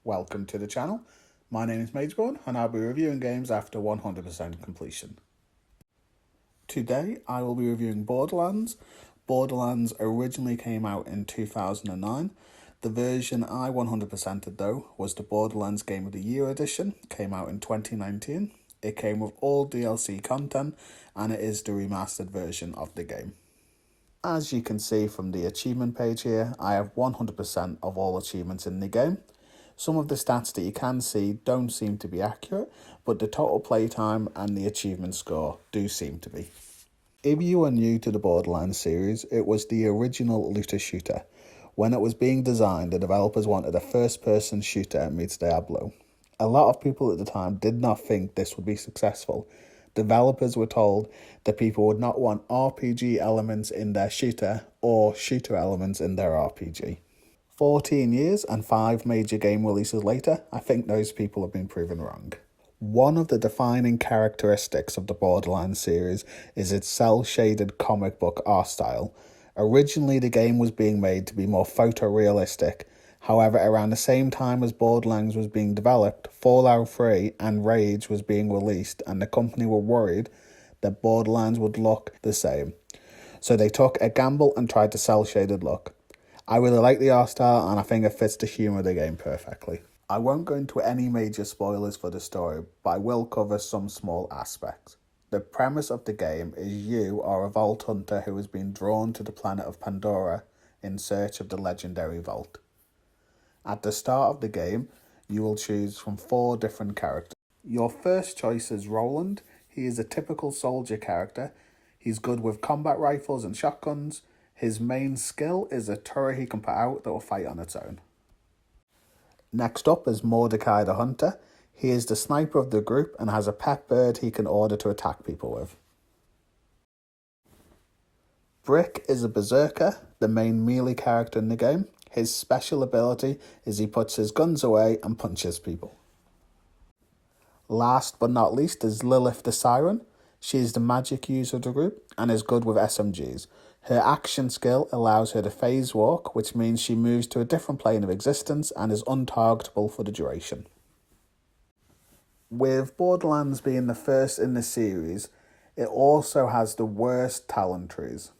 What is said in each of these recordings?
Welcome to the channel. My name is Mageborn and I'll be reviewing games after 100% completion. Today I will be reviewing Borderlands. Borderlands originally came out in 2009. The version I 100%ed though was the Borderlands Game of the Year edition, came out in 2019. It came with all DLC content and it is the remastered version of the game. As you can see from the achievement page here, I have 100% of all achievements in the game. Some of the stats that you can see don't seem to be accurate, but the total playtime and the achievement score do seem to be. If you are new to the Borderlands series, it was the original looter shooter. When it was being designed, the developers wanted a first-person shooter meets Diablo. A lot of people at the time did not think this would be successful. Developers were told that people would not want RPG elements in their shooter or shooter elements in their RPG. 14 years and 5 major game releases later, I think those people have been proven wrong. One of the defining characteristics of the Borderlands series is its cel-shaded comic book art style. Originally, the game was being made to be more photorealistic. However, around the same time as Borderlands was being developed, Fallout 3 and Rage was being released, and the company were worried that Borderlands would look the same. So they took a gamble and tried the cel-shaded look. I really like the art style and I think it fits the humour of the game perfectly. I won't go into any major spoilers for the story, but I will cover some small aspects. The premise of the game is you are a vault hunter who has been drawn to the planet of Pandora in search of the legendary vault. At the start of the game, you will choose from 4 different characters. Your first choice is Roland. He is a typical soldier character. He's good with combat rifles and shotguns. His main skill is a turret he can put out that will fight on its own. Next up is Mordecai the Hunter. He is the sniper of the group and has a pet bird he can order to attack people with. Brick is a berserker, the main melee character in the game. His special ability is he puts his guns away and punches people. Last but not least is Lilith the Siren. She is the magic user of the group and is good with SMGs. Her action skill allows her to phase walk, which means she moves to a different plane of existence and is untargetable for the duration. With Borderlands being the first in the series, it also has the worst talent trees.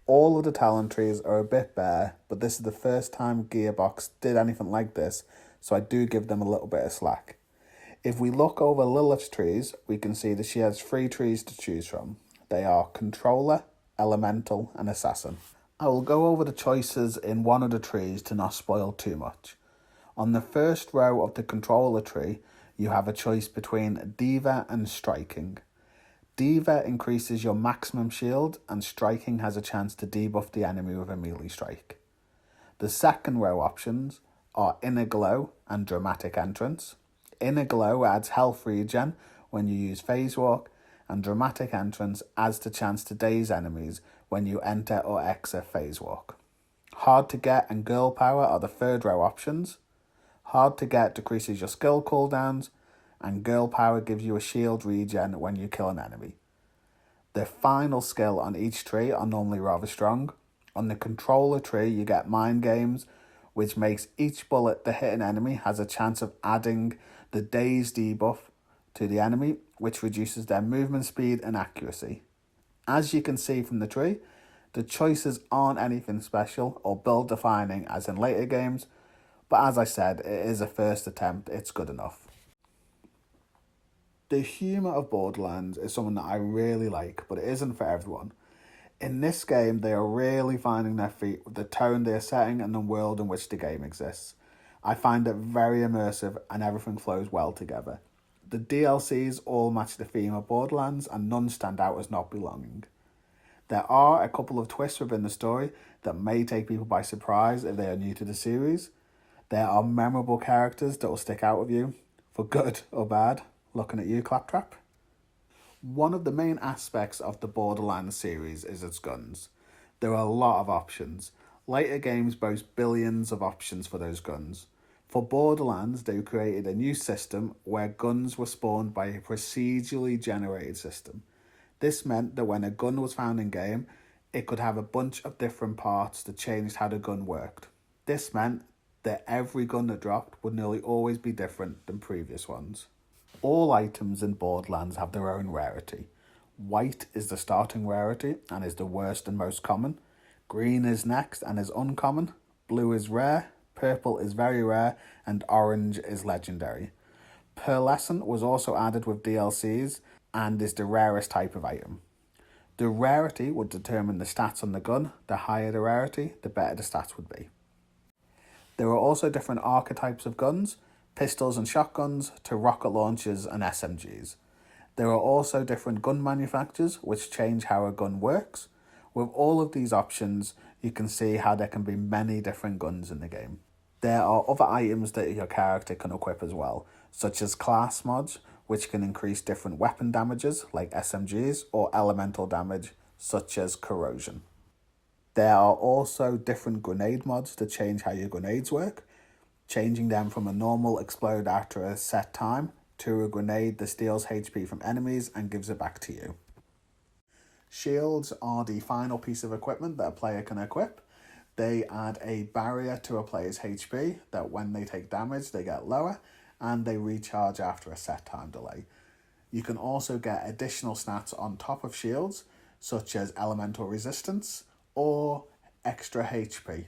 All of the talent trees are a bit bare, but this is the first time Gearbox did anything like this, so I do give them a little bit of slack. If we look over Lilith's trees, we can see that she has 3 trees to choose from. They are Controller, Elemental and Assassin. I will go over the choices in one of the trees to not spoil too much. On the first row of the Controller tree, you have a choice between Diva and Striking. Diva increases your maximum shield and Striking has a chance to debuff the enemy with a melee strike. The second row options are Inner Glow and Dramatic Entrance. Inner Glow adds health regen when you use Phase Walk, and Dramatic Entrance adds the chance to daze enemies when you enter or exit Phase Walk. Hard to Get and Girl Power are the third row options. Hard to Get decreases your skill cooldowns, and Girl Power gives you a shield regen when you kill an enemy. The final skill on each tree are normally rather strong. On the Controller tree, you get Mind Games, which makes each bullet that hit an enemy has a chance of adding the Daze debuff to the enemy, which reduces their movement speed and accuracy. As you can see from the tree, the choices aren't anything special or build defining as in later games, but as I said, it is a first attempt, it's good enough. The humour of Borderlands is something that I really like, but it isn't for everyone. In this game, they are really finding their feet with the tone they are setting and the world in which the game exists. I find it very immersive and everything flows well together. The DLCs all match the theme of Borderlands and none stand out as not belonging. There are a couple of twists within the story that may take people by surprise if they are new to the series. There are memorable characters that will stick out with you, for good or bad. Looking at you, Claptrap. One of the main aspects of the Borderlands series is its guns. There are a lot of options. Later games boast billions of options for those guns. For Borderlands, they created a new system where guns were spawned by a procedurally generated system. This meant that when a gun was found in-game, it could have a bunch of different parts that changed how the gun worked. This meant that every gun that dropped would nearly always be different than previous ones. All items in Borderlands have their own rarity. White is the starting rarity and is the worst and most common. Green is next and is uncommon. Blue is rare. Purple is very rare. And orange is legendary. Pearlescent was also added with DLCs and is the rarest type of item. The rarity would determine the stats on the gun. The higher the rarity, the better the stats would be. There are also different archetypes of guns, pistols and shotguns to rocket launchers and SMGs. There are also different gun manufacturers which change how a gun works. With all of these options, you can see how there can be many different guns in the game. There are other items that your character can equip as well, such as class mods, which can increase different weapon damages like SMGs or elemental damage such as corrosion. There are also different grenade mods to change how your grenades work, changing them from a normal explode after a set time to a grenade that steals HP from enemies and gives it back to you. Shields are the final piece of equipment that a player can equip. They add a barrier to a player's HP that when they take damage they get lower and they recharge after a set time delay. You can also get additional stats on top of shields such as elemental resistance or extra HP.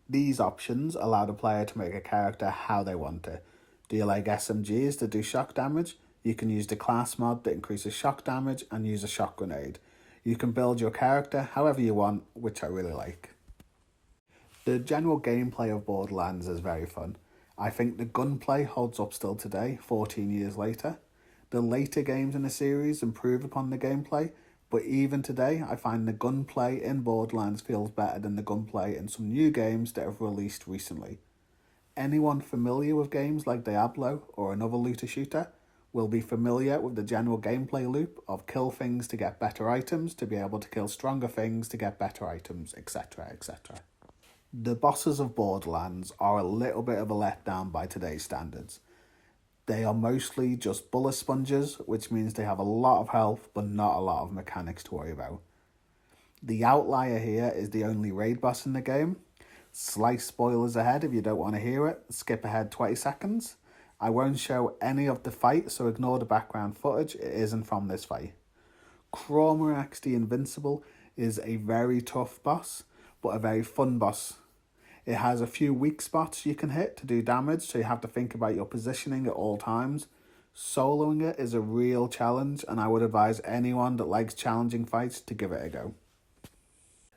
These options allow the player to make a character how they want it. Do you like SMGs to do shock damage? You can use the class mod that increases shock damage and use a shock grenade. You can build your character however you want, which I really like. The general gameplay of Borderlands is very fun. I think the gunplay holds up still today, 14 years later. The later games in the series improve upon the gameplay, but even today I find the gunplay in Borderlands feels better than the gunplay in some new games that have released recently. Anyone familiar with games like Diablo or another looter shooter will be familiar with the general gameplay loop of kill things to get better items, to be able to kill stronger things to get better items, etc, etc. The bosses of Borderlands are a little bit of a letdown by today's standards. They are mostly just bullet sponges, which means they have a lot of health but not a lot of mechanics to worry about. The outlier here is the only raid boss in the game. Slight spoilers ahead if you don't want to hear it, skip ahead 20 seconds. I won't show any of the fight, so ignore the background footage, it isn't from this fight. Cormorant's the Invincible is a very tough boss, but a very fun boss. It has a few weak spots you can hit to do damage, so you have to think about your positioning at all times. Soloing it is a real challenge, and I would advise anyone that likes challenging fights to give it a go.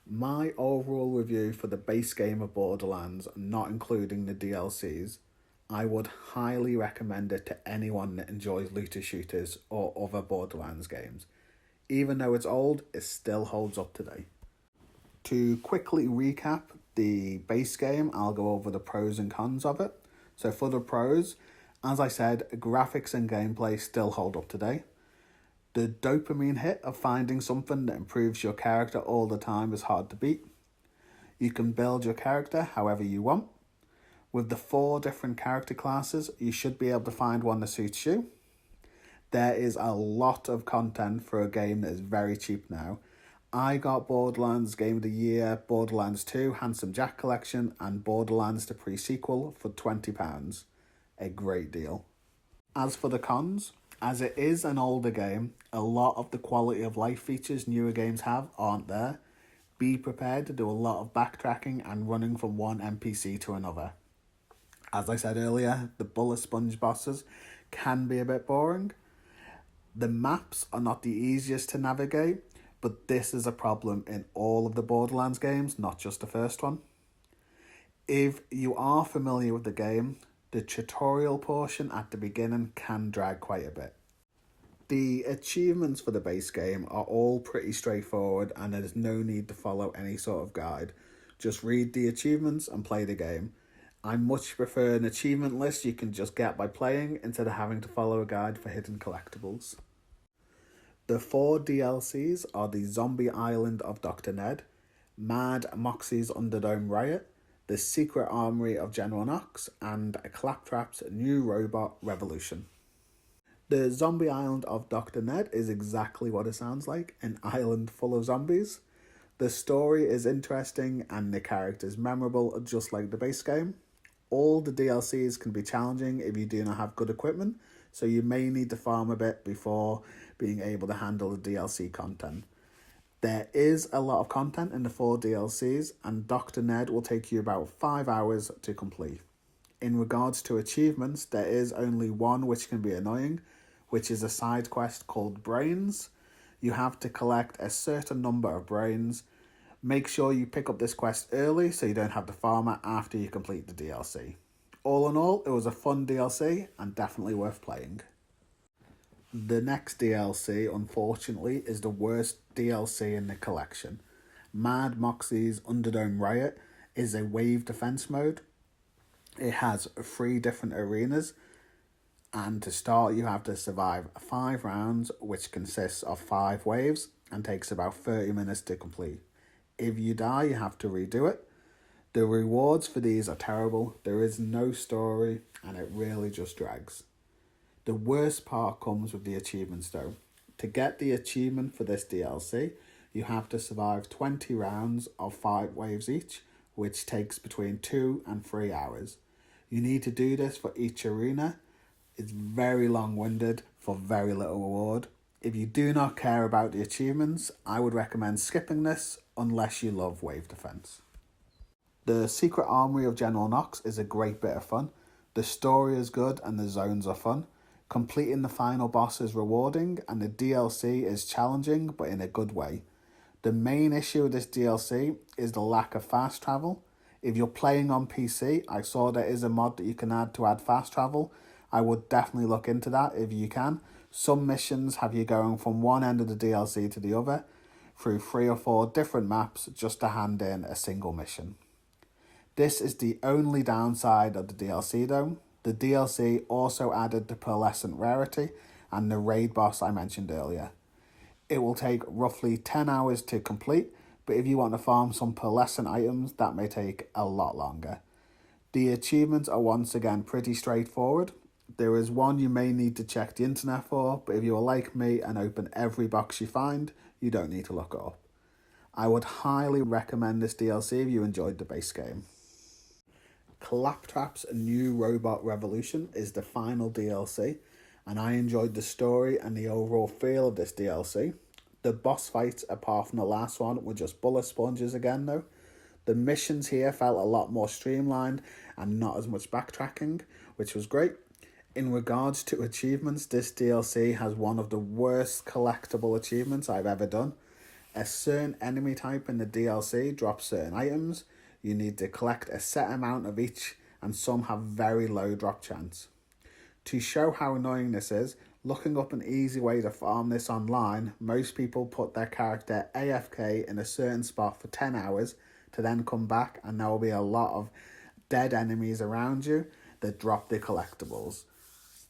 My overall review for the base game of Borderlands, not including the DLCs, I would highly recommend it to anyone that enjoys looter shooters or other Borderlands games. Even though it's old, it still holds up today. To quickly recap the base game, I'll go over the pros and cons of it. So for the pros, as I said, graphics and gameplay still hold up today. The dopamine hit of finding something that improves your character all the time is hard to beat. You can build your character however you want. With the 4 different character classes, you should be able to find one that suits you. There is a lot of content for a game that is very cheap now. I got Borderlands Game of the Year, Borderlands 2 Handsome Jack Collection and Borderlands the pre-sequel for £20. A great deal. As for the cons, as it is an older game, a lot of the quality of life features newer games have aren't there. Be prepared to do a lot of backtracking and running from one NPC to another. As I said earlier, the bullet sponge bosses can be a bit boring. The maps are not the easiest to navigate, but this is a problem in all of the Borderlands games, not just the first one. If you are familiar with the game, the tutorial portion at the beginning can drag quite a bit. The achievements for the base game are all pretty straightforward and there's no need to follow any sort of guide. Just read the achievements and play the game. I much prefer an achievement list you can just get by playing instead of having to follow a guide for hidden collectibles. The 4 DLCs are the Zombie Island of Dr. Ned, Mad Moxie's Underdome Riot, the Secret Armory of General Knox, and Claptrap's New Robot Revolution. The Zombie Island of Dr. Ned is exactly what it sounds like, an island full of zombies. The story is interesting and the characters memorable, just like the base game. All the DLCs can be challenging if you do not have good equipment, so you may need to farm a bit before being able to handle the DLC content. There is a lot of content in the 4 DLCs, and Dr. Ned will take you about 5 hours to complete. In regards to achievements, there is only one which can be annoying, which is a side quest called Brains. You have to collect a certain number of brains. Make sure you pick up this quest early so you don't have to farm it after you complete the DLC. All in all, it was a fun DLC and definitely worth playing. The next DLC, unfortunately, is the worst DLC in the collection. Mad Moxie's Underdome Riot is a wave defense mode. It has 3 different arenas, and to start you have to survive 5 rounds, which consists of 5 waves and takes about 30 minutes to complete. If you die, you have to redo it. The rewards for these are terrible. There is no story and it really just drags. The worst part comes with the achievements though. To get the achievement for this DLC, you have to survive 20 rounds of 5 waves each, which takes between 2 and 3 hours. You need to do this for each arena. It's very long-winded for very little reward. If you do not care about the achievements, I would recommend skipping this unless you love wave defense. The Secret Armory of General Knox is a great bit of fun. The story is good and the zones are fun. Completing the final boss is rewarding and the DLC is challenging but in a good way. The main issue with this DLC is the lack of fast travel. If you're playing on PC, I saw there is a mod that you can add to add fast travel. I would definitely look into that if you can. Some missions have you going from one end of the DLC to the other through 3 or 4 different maps just to hand in a single mission. This is the only downside of the DLC though. The DLC also added the pearlescent rarity and the raid boss I mentioned earlier. It will take roughly 10 hours to complete, but if you want to farm some pearlescent items, that may take a lot longer. The achievements are once again pretty straightforward. There is one you may need to check the internet for, but if you are like me and open every box you find, you don't need to look it up. I would highly recommend this DLC if you enjoyed the base game. Claptrap's New Robot Revolution is the final DLC, and I enjoyed the story and the overall feel of this DLC. The boss fights, apart from the last one, were just bullet sponges again though. The missions here felt a lot more streamlined and not as much backtracking, which was great. In regards to achievements, this DLC has one of the worst collectible achievements I've ever done. A certain enemy type in the DLC drops certain items. You need to collect a set amount of each, and some have very low drop chance. To show how annoying this is, looking up an easy way to farm this online, most people put their character AFK in a certain spot for 10 hours to then come back, and there will be a lot of dead enemies around you that drop the collectibles.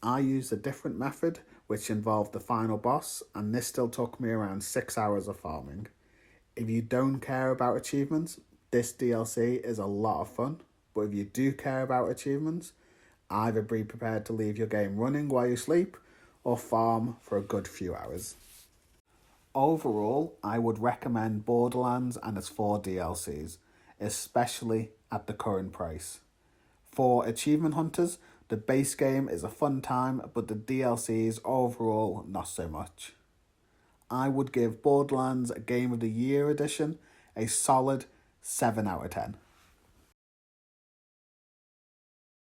I used a different method which involved the final boss, and this still took me around 6 hours of farming. If you don't care about achievements, this DLC is a lot of fun, but if you do care about achievements, either be prepared to leave your game running while you sleep or farm for a good few hours. Overall, I would recommend Borderlands and its 4 DLCs, especially at the current price. For achievement hunters, the base game is a fun time, but the DLCs overall not so much. I would give Borderlands Game of the Year edition a solid 7 out of 10.